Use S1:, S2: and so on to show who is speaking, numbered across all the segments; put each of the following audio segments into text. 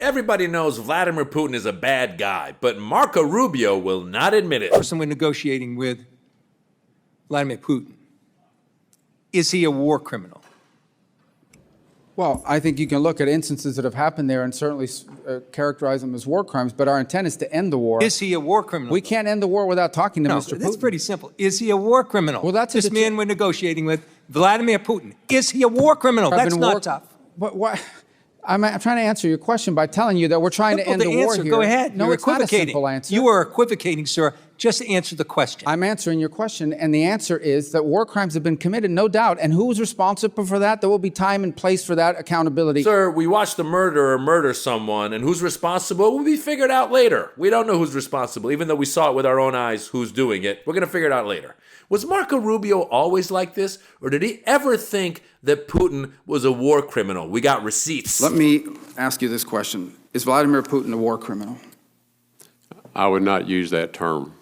S1: Everybody knows Vladimir Putin is a bad guy, but Marco Rubio will not admit it.
S2: The person we're negotiating with, Vladimir Putin, is he a war criminal?
S3: Well, I think you can look at instances that have happened there and certainly characterize them as war crimes, but our intent is to end the war.
S2: Is he a war criminal?
S3: We can't end the war without talking to
S2: No,
S3: Mr. Putin.
S2: that's pretty simple. Is he a war criminal?
S3: Well, that's
S2: this man we're negotiating with, Vladimir Putin. Is he a war criminal? That's not tough.
S3: But what? I'm trying to answer your question by telling you that we're trying to end the war here.
S2: Go ahead.
S3: No, it's not a simple answer.
S2: You are equivocating, sir. Just answer the question.
S3: I'm answering your question, and the answer is that war crimes have been committed, no doubt. And who's responsible for that? There will be time and place for that accountability.
S1: Sir, we watched the murderer murder someone, and who's responsible will be figured out later. We don't know who's responsible, even though we saw it with our own eyes who's doing it. We're going to figure it out later. Was Marco Rubio always like this, or did he ever think that Putin was a war criminal? We got receipts.
S3: Let me ask you this question. Is Vladimir Putin a war criminal?
S4: I would not use that term.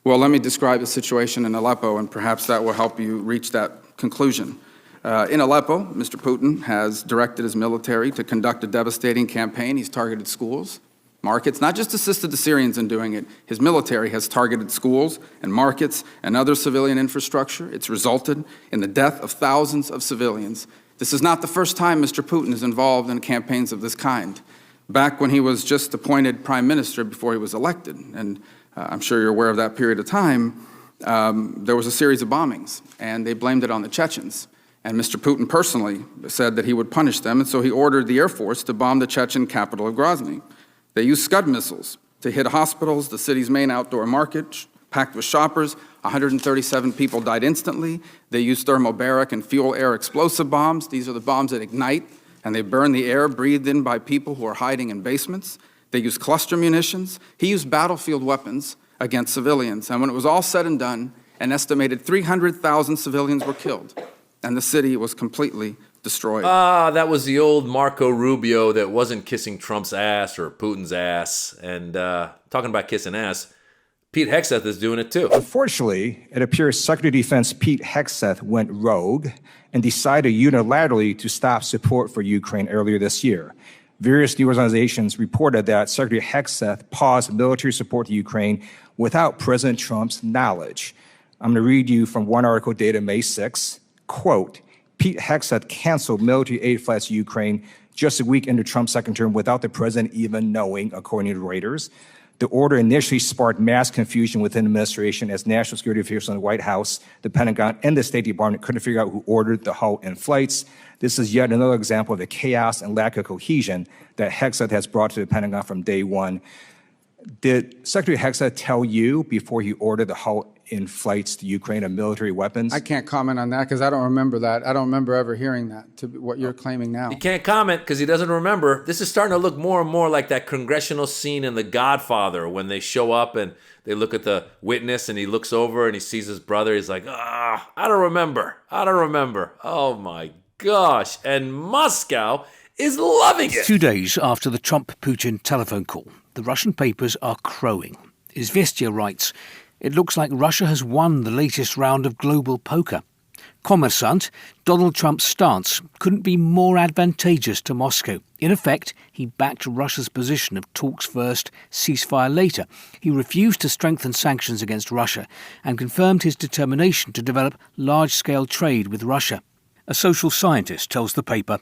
S3: Well, let me describe the situation in Aleppo, and perhaps that will help you reach that conclusion. In Aleppo, Mr. Putin has directed his military to conduct a devastating campaign. He's targeted schools, markets, not just assisted the Syrians in doing it. His military has targeted schools and markets and other civilian infrastructure. It's resulted in the death of thousands of civilians. This is not the first time Mr. Putin is involved in campaigns of this kind. Back when he was just appointed prime minister before he was elected, and I'm sure you're aware of that period of time, there was a series of bombings, and they blamed it on the Chechens. And Mr. Putin personally said that he would punish them, and so he ordered the Air Force to bomb the Chechen capital of Grozny. They used Scud missiles to hit hospitals, the city's main outdoor market, packed with shoppers. 137 people died instantly. They used thermobaric and fuel-air explosive bombs. These are the bombs that ignite, and they burn the air breathed in by people who are hiding in basements. They used cluster munitions. He used battlefield weapons against civilians. And when it was all said and done, an estimated 300,000 civilians were killed, and the city was completely destroyed.
S1: That was the old Marco Rubio that wasn't kissing Trump's ass or Putin's ass. And talking about kissing ass, Pete Hegseth is doing it too.
S5: Unfortunately, it appears Secretary of Defense Pete Hegseth went rogue and decided unilaterally to stop support for Ukraine earlier this year. Various news organizations reported that Secretary Hegseth paused military support to Ukraine without President Trump's knowledge. I'm going to read you from one article dated May 6, quote, Pete Hegseth canceled military aid flights to Ukraine just a week into Trump's second term without the president even knowing, according to Reuters. The order initially sparked mass confusion within the administration as national security officials in the White House, the Pentagon, and the State Department couldn't figure out who ordered the halt in flights. This is yet another example of the chaos and lack of cohesion that Hegseth has brought to the Pentagon from day one. Did Secretary Hegseth tell you before he ordered the halt in flights to Ukraine of military weapons?
S3: I can't comment on that because I don't remember that. I don't remember ever hearing that, to what you're claiming now.
S1: He can't comment because he doesn't remember. This is starting to look more and more like that congressional scene in The Godfather when they show up and they look at the witness and he looks over and he sees his brother. He's like, I don't remember. Oh my gosh. And Moscow is loving it.
S6: 2 days after the Trump-Putin telephone call, the Russian papers are crowing. Izvestia writes, it looks like Russia has won the latest round of global poker. Kommersant, Donald Trump's stance couldn't be more advantageous to Moscow. In effect, he backed Russia's position of talks first, ceasefire later. He refused to strengthen sanctions against Russia and confirmed his determination to develop large-scale trade with Russia. A social scientist tells the paper,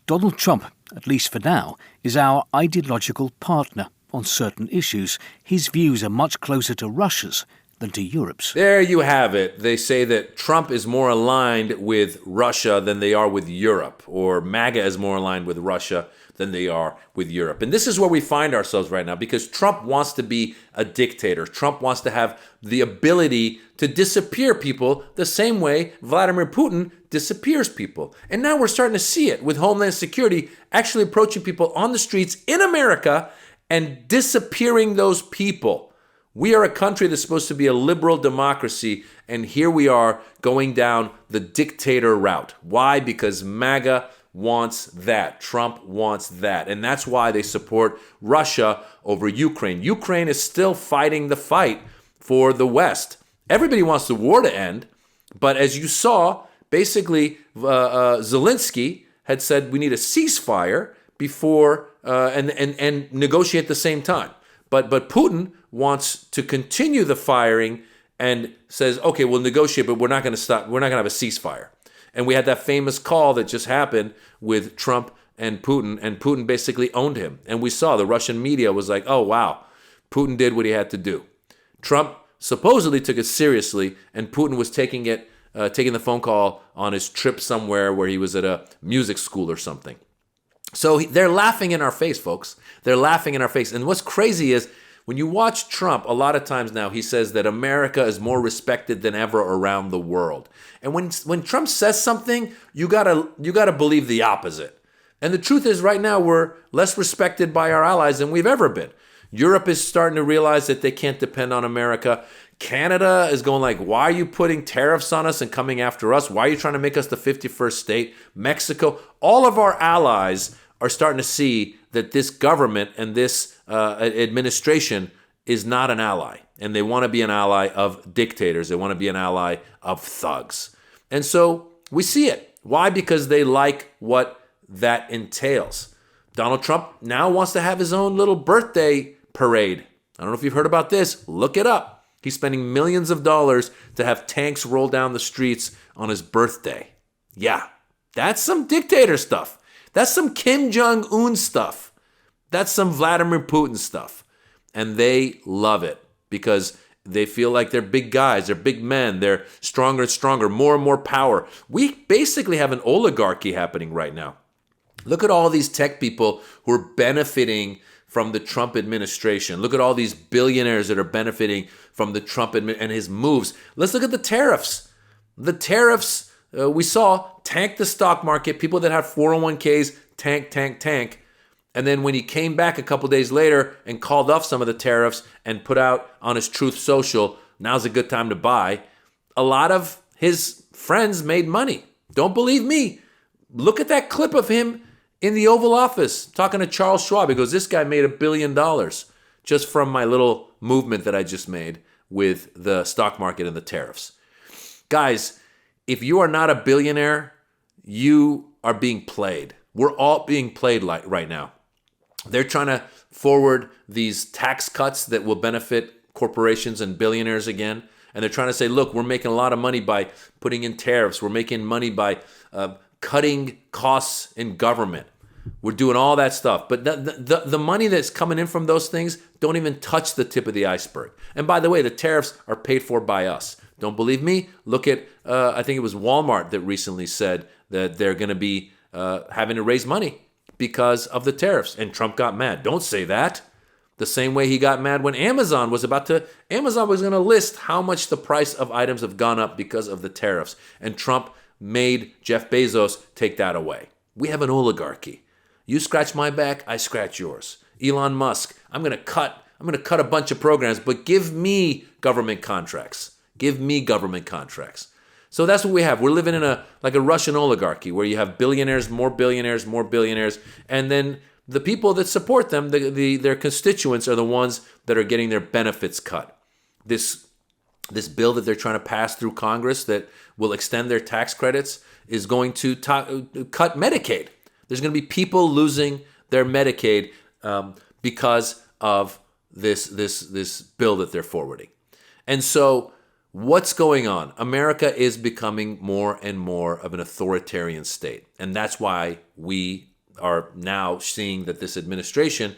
S6: Donald Trump, at least for now, is our ideological partner on certain issues. His views are much closer to Russia's than to Europe's.
S1: There you have it. They say that Trump is more aligned with Russia than they are with Europe, or MAGA is more aligned with Russia than they are with Europe. And this is where we find ourselves right now because Trump wants to be a dictator. Trump wants to have the ability to disappear people the same way Vladimir Putin disappears people. And now we're starting to see it with Homeland Security actually approaching people on the streets in America and disappearing those people. We are a country that's supposed to be a liberal democracy, and here we are going down the dictator route. Why? Because MAGA wants that. Trump wants that. And that's why they support Russia over Ukraine. Ukraine is still fighting the fight for the West. Everybody wants the war to end, but as you saw, basically Zelensky had said we need a ceasefire before and negotiate at the same time. But Putin wants to continue the firing and says, okay, we'll negotiate, but we're not going to stop. We're not going to have a ceasefire. And we had that famous call that just happened with Trump and Putin basically owned him. And we saw the Russian media was like, oh, wow, Putin did what he had to do. Trump supposedly took it seriously, and Putin was taking the phone call on his trip somewhere where he was at a music school or something. So they're laughing in our face, folks. They're laughing in our face. And what's crazy is when you watch Trump, a lot of times now he says that America is more respected than ever around the world. And when Trump says something, you gotta believe the opposite. And the truth is right now we're less respected by our allies than we've ever been. Europe is starting to realize that they can't depend on America. Canada is going like, why are you putting tariffs on us and coming after us? Why are you trying to make us the 51st state? Mexico, all of our allies are starting to see that this government and this administration is not an ally. And they want to be an ally of dictators. They want to be an ally of thugs. And so we see it. Why? Because they like what that entails. Donald Trump now wants to have his own little birthday parade. I don't know if you've heard about this. Look it up. He's spending millions of dollars to have tanks roll down the streets on his birthday. Yeah, that's some dictator stuff. That's some Kim Jong-un stuff. That's some Vladimir Putin stuff. And they love it because they feel like they're big guys, they're big men, they're stronger and stronger, more and more power. We basically have an oligarchy happening right now. Look at all these tech people who are benefiting from the Trump administration. Look at all these billionaires that are benefiting from the Trump and his moves. Let's look at the tariffs. The tariffs we saw tank the stock market. People that had 401ks tank. And then when he came back a couple days later and called off some of the tariffs and put out on his Truth Social, now's a good time to buy, a lot of his friends made money. Don't believe me. Look at that clip of him in the Oval Office talking to Charles Schwab. He goes, this guy made $1 billion just from my little movement that I just made with the stock market and the tariffs. Guys, if you are not a billionaire, you are being played. We're all being played right now. They're trying to forward these tax cuts that will benefit corporations and billionaires again. And they're trying to say, look, we're making a lot of money by putting in tariffs. We're making money by cutting costs in government. We're doing all that stuff. But the money that's coming in from those things don't even touch the tip of the iceberg. And by the way, the tariffs are paid for by us. Don't believe me? Look at, I think it was Walmart that recently said that they're going to be having to raise money because of the tariffs. And Trump got mad. Don't say that. The same way he got mad when Amazon was going to list how much the price of items have gone up because of the tariffs. And Trump made Jeff Bezos take that away. We have an oligarchy. You scratch my back, I scratch yours. Elon Musk, I'm going to cut a bunch of programs, but give me government contracts. Give me government contracts. So that's what we have. We're living in a Russian oligarchy where you have billionaires, more billionaires, and then the people that support them, their constituents, are the ones that are getting their benefits cut. This bill that they're trying to pass through Congress that will extend their tax credits is going to cut Medicaid. There's going to be people losing their Medicaid because of this bill that they're forwarding. And so what's going on? America is becoming more and more of an authoritarian state. And that's why we are now seeing that this administration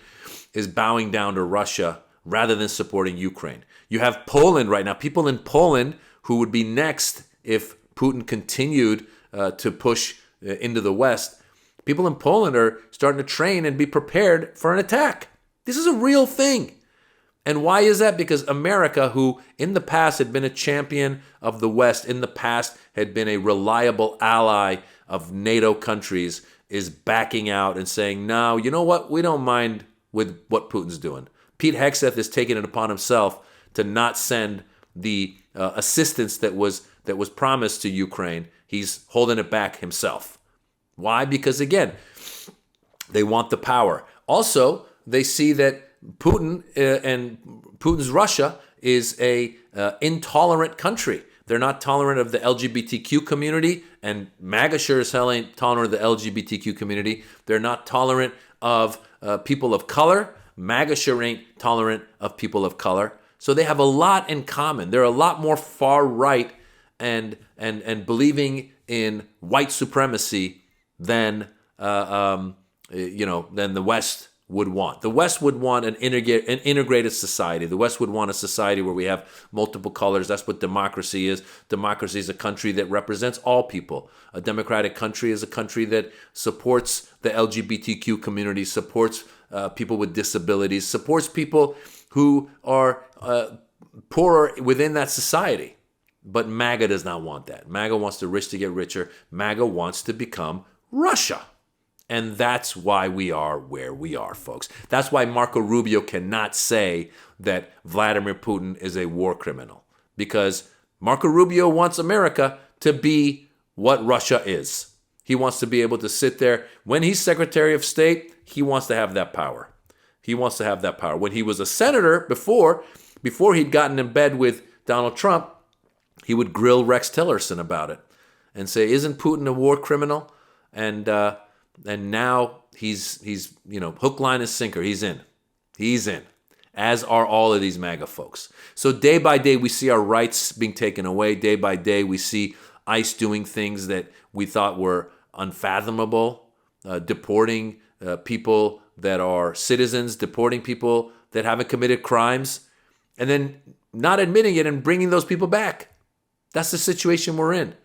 S1: is bowing down to Russia rather than supporting Ukraine. You have Poland right now, people in Poland who would be next if Putin continued to push into the West. People in Poland are starting to train and be prepared for an attack. This is a real thing. And why is that? Because America, who in the past had been a champion of the West, in the past had been a reliable ally of NATO countries, is backing out and saying, no, you know what? We don't mind with what Putin's doing. Pete Hegseth is taking it upon himself to not send the assistance that was promised to Ukraine. He's holding it back himself. Why? Because, again, they want the power. Also, they see that Putin and Putin's Russia is a intolerant country. They're not tolerant of the LGBTQ community, and MAGA sure as hell ain't tolerant of the LGBTQ community. They're not tolerant of people of color. MAGA sure ain't tolerant of people of color. So they have a lot in common. They're a lot more far right and believing in white supremacy than than the West would want. The West would want an integrated society. The West would want a society where we have multiple colors. That's what democracy is. Democracy is a country that represents all people. A democratic country is a country that supports the LGBTQ community, supports people with disabilities, supports people who are poorer within that society. But MAGA does not want that. MAGA wants the rich to get richer. MAGA wants to become Russia. And that's why we are where we are, folks. That's why Marco Rubio cannot say that Vladimir Putin is a war criminal. Because Marco Rubio wants America to be what Russia is. He wants to be able to sit there. When he's Secretary of State, he wants to have that power. He wants to have that power. When he was a senator before he'd gotten in bed with Donald Trump, he would grill Rex Tillerson about it and say, "Isn't Putin a war criminal?" And now he's hook, line, and sinker. He's in. He's in. As are all of these MAGA folks. So day by day, we see our rights being taken away. Day by day, we see ICE doing things that we thought were unfathomable, deporting people that are citizens, deporting people that haven't committed crimes, and then not admitting it and bringing those people back. That's the situation we're in.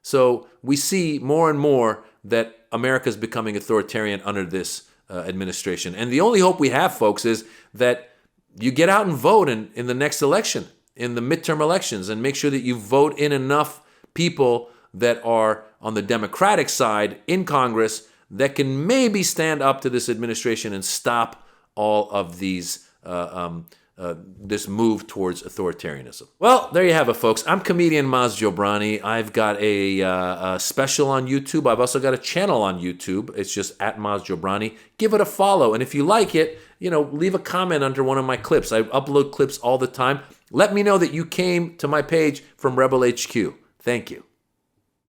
S1: So we see more and more that America is becoming authoritarian under this administration. And the only hope we have, folks, is that you get out and vote in the next election, in the midterm elections, and make sure that you vote in enough people that are on the Democratic side in Congress that can maybe stand up to this administration and stop all of these this move towards authoritarianism. Well, there you have it, folks. I'm comedian Maz Jobrani. I've got a special on YouTube. I've also got a channel on YouTube. It's just at Maz Jobrani. Give it a follow. And if you like it, leave a comment under one of my clips. I upload clips all the time. Let me know that you came to my page from Rebel HQ. Thank you.